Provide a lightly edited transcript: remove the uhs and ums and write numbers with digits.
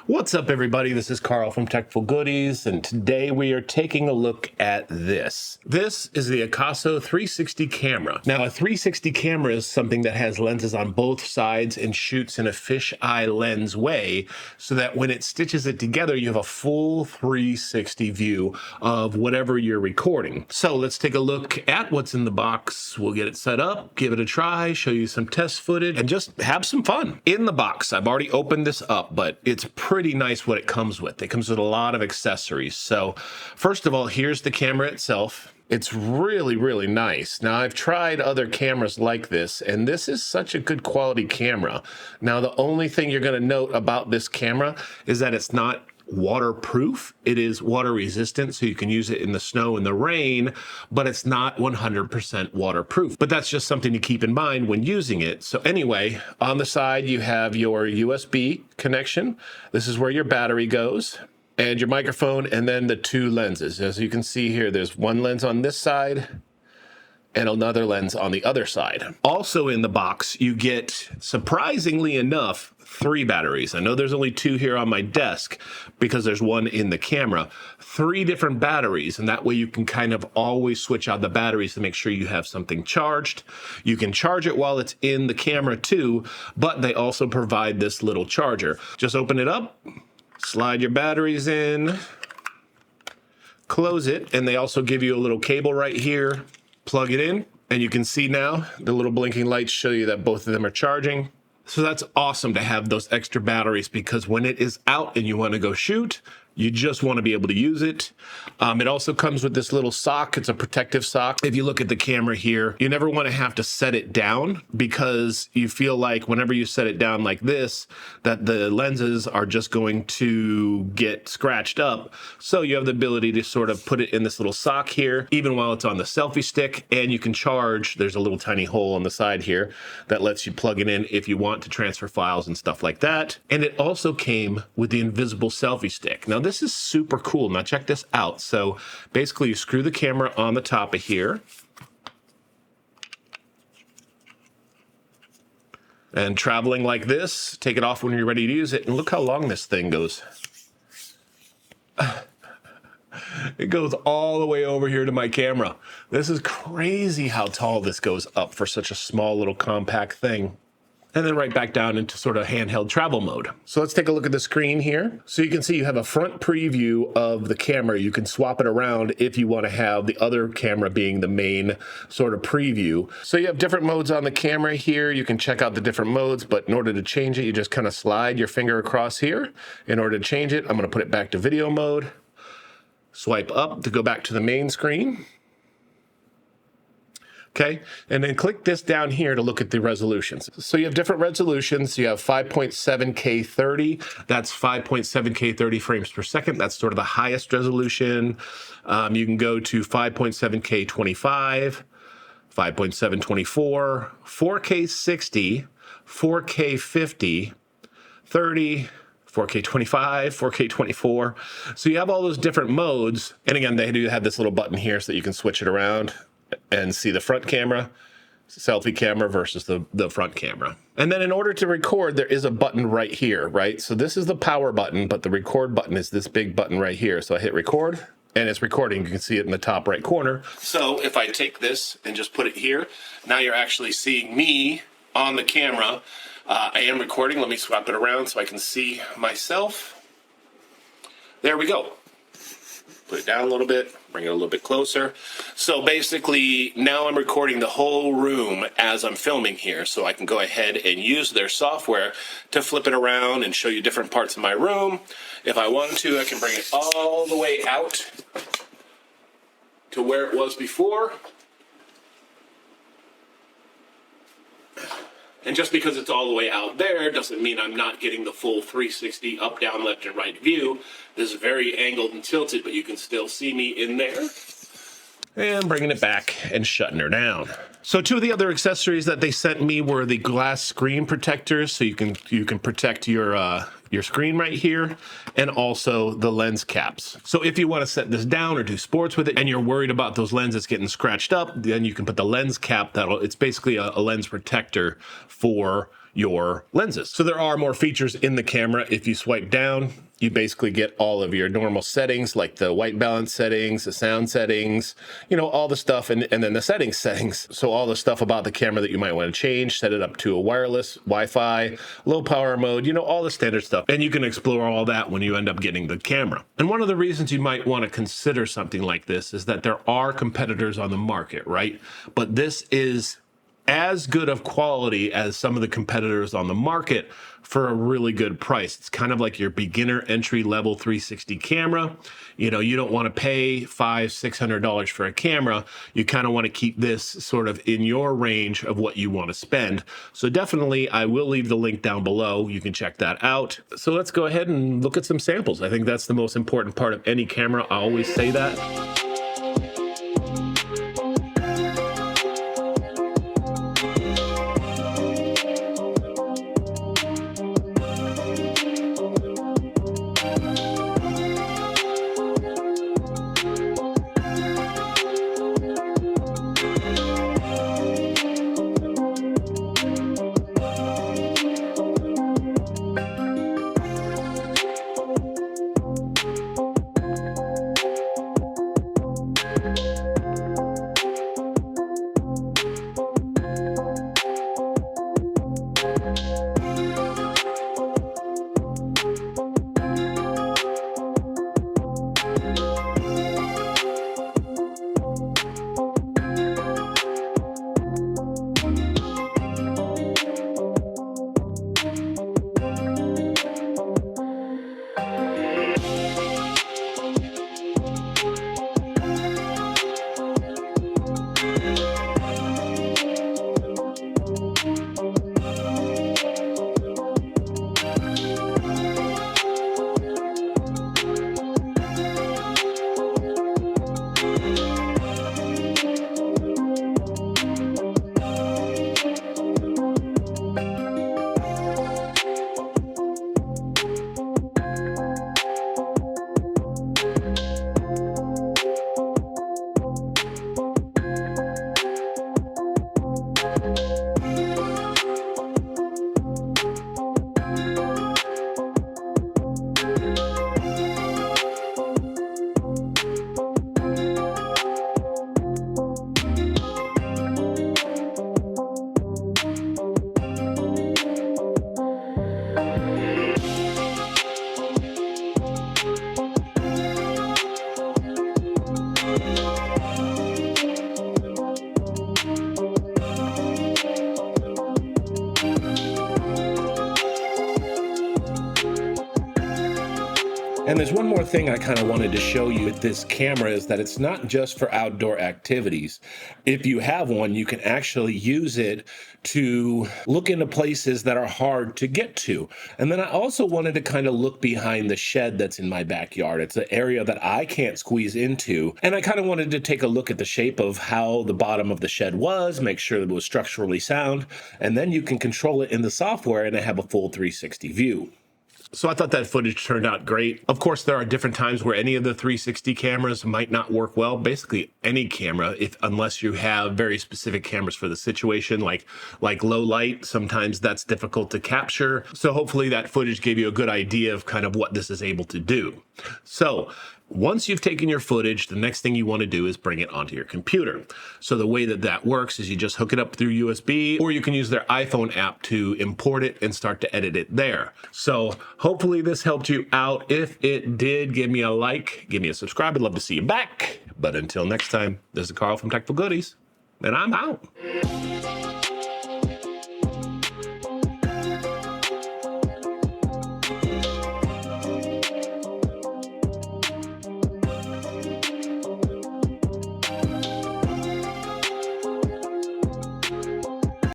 What's up, everybody? This is Carl from Techful Goodies, and today we are taking a look at this. This is the Akaso 360 camera. Now, a 360 camera is something that has lenses on both sides and shoots in a fisheye lens way, so that when it stitches it together, you have a full 360 view of whatever you're recording. So let's take a look at what's in the box. We'll get it set up, give it a try, show you some test footage, and just have some fun. In the box, I've already opened this up, but it's pretty nice what it comes with. It comes with a lot of accessories. So first of all, here's the camera itself. It's really, really nice. Now, I've tried other cameras like this, and this is such a good quality camera. Now, the only thing you're going to note about this camera is that it's not waterproof. It is water resistant, so you can use it in the snow and the rain, but it's not 100% waterproof. But that's just something to keep in mind when using it. So anyway, on the side, you have your USB connection. This is where your battery goes, and your microphone, and then the two lenses. As you can see here, there's one lens on this side and another lens on the other side. Also in the box, you get, surprisingly enough, 3 batteries. I know there's only 2 here on my desk because there's one in the camera. 3 different batteries, and that way you can kind of always switch out the batteries to make sure you have something charged. You can charge it while it's in the camera too, but they also provide this little charger. Just open it up, slide your batteries in, close it, and they also give you a little cable right here. Plug it in, and you can see now the little blinking lights show you that both of them are charging. So that's awesome to have those extra batteries, because when it is out and you want to go shoot, you just want to be able to use it. It also comes with this little sock. It's a protective sock. If you look at the camera here, you never want to have to set it down, because you feel like whenever you set it down like this, that the lenses are just going to get scratched up. So you have the ability to sort of put it in this little sock here, even while it's on the selfie stick, and you can charge. There's a little tiny hole on the side here that lets you plug it in if you want to transfer files and stuff like that. And it also came with the invisible selfie stick. Now, this is super cool. Now check this out. So basically you screw the camera on the top of here, and traveling like this, take it off when you're ready to use it, and look how long this thing goes. It goes all the way over here to my camera. This is crazy how tall this goes up for such a small little compact thing. And then right back down into sort of handheld travel mode. So let's take a look at the screen here. So you can see you have a front preview of the camera. You can swap it around if you want to have the other camera being the main sort of preview. So you have different modes on the camera here. You can check out the different modes, but in order to change it, you just kind of slide your finger across here. In order to change it, I'm going to put it back to video mode. Swipe up to go back to the main screen. Okay, and then click this down here to look at the resolutions. So you have different resolutions. You have 5.7K 30. That's 5.7K 30 frames per second. That's sort of the highest resolution. You can go to 5.7K 25, 5.7 24, 4K 60, 4K 50, 30, 4K 25, 4K 24. So you have all those different modes. And again, they do have this little button here so that you can switch it around and see the front camera, selfie camera versus the front camera. And then in order to record, there is a button right here, right? So this is the power button, but the record button is this big button right here. So I hit record, and it's recording. You can see it in the top right corner. So if I take this and just put it here, now you're actually seeing me on the camera. I am recording. Let me swap it around so I can see myself. There we go. Put it down a little bit, bring it a little bit closer. So basically, now I'm recording the whole room as I'm filming here, so I can go ahead and use their software to flip it around and show you different parts of my room. If I want to, I can bring it all the way out to where it was before. And just because it's all the way out there doesn't mean I'm not getting the full 360 up, down, left, and right view. This is very angled and tilted, but you can still see me in there. And bringing it back and shutting her down. So 2 of the other accessories that they sent me were the glass screen protectors, so you can protect your screen right here, and also the lens caps. So if you want to set this down or do sports with it, and you're worried about those lenses getting scratched up, then you can put the lens cap. It's basically a lens protector for your lenses. So there are more features in the camera. If you swipe down, you basically get all of your normal settings, like the white balance settings, the sound settings, you know, all the stuff, and then the settings. So all the stuff about the camera that you might want to change, set it up to a wireless, Wi-Fi, low power mode, you know, all the standard stuff. And you can explore all that when you end up getting the camera. And one of the reasons you might want to consider something like this is that there are competitors on the market, right? But this is as good of quality as some of the competitors on the market for a really good price. It's kind of like your beginner entry level 360 camera. You know, you don't want to pay $500-600 for a camera. You kind of want to keep this sort of in your range of what you want to spend. So definitely, I will leave the link down below. You can check that out. So let's go ahead and look at some samples. I think that's the most important part of any camera. I always say that. And there's one more thing I kind of wanted to show you with this camera is that it's not just for outdoor activities. If you have one, you can actually use it to look into places that are hard to get to. And then I also wanted to kind of look behind the shed that's in my backyard. It's an area that I can't squeeze into. And I kind of wanted to take a look at the shape of how the bottom of the shed was, make sure that it was structurally sound, and then you can control it in the software and have a full 360 view. So I thought that footage turned out great. Of course, there are different times where any of the 360 cameras might not work well. Basically, any camera, unless you have very specific cameras for the situation, like low light, sometimes that's difficult to capture. So hopefully that footage gave you a good idea of kind of what this is able to do. So once you've taken your footage, the next thing you want to do is bring it onto your computer. So the way that that works is you just hook it up through USB, or you can use their iPhone app to import it and start to edit it there. So hopefully this helped you out. If it did, give me a like, give me a subscribe. I'd love to see you back. But until next time, this is Carl from Techful Goodies, and I'm out.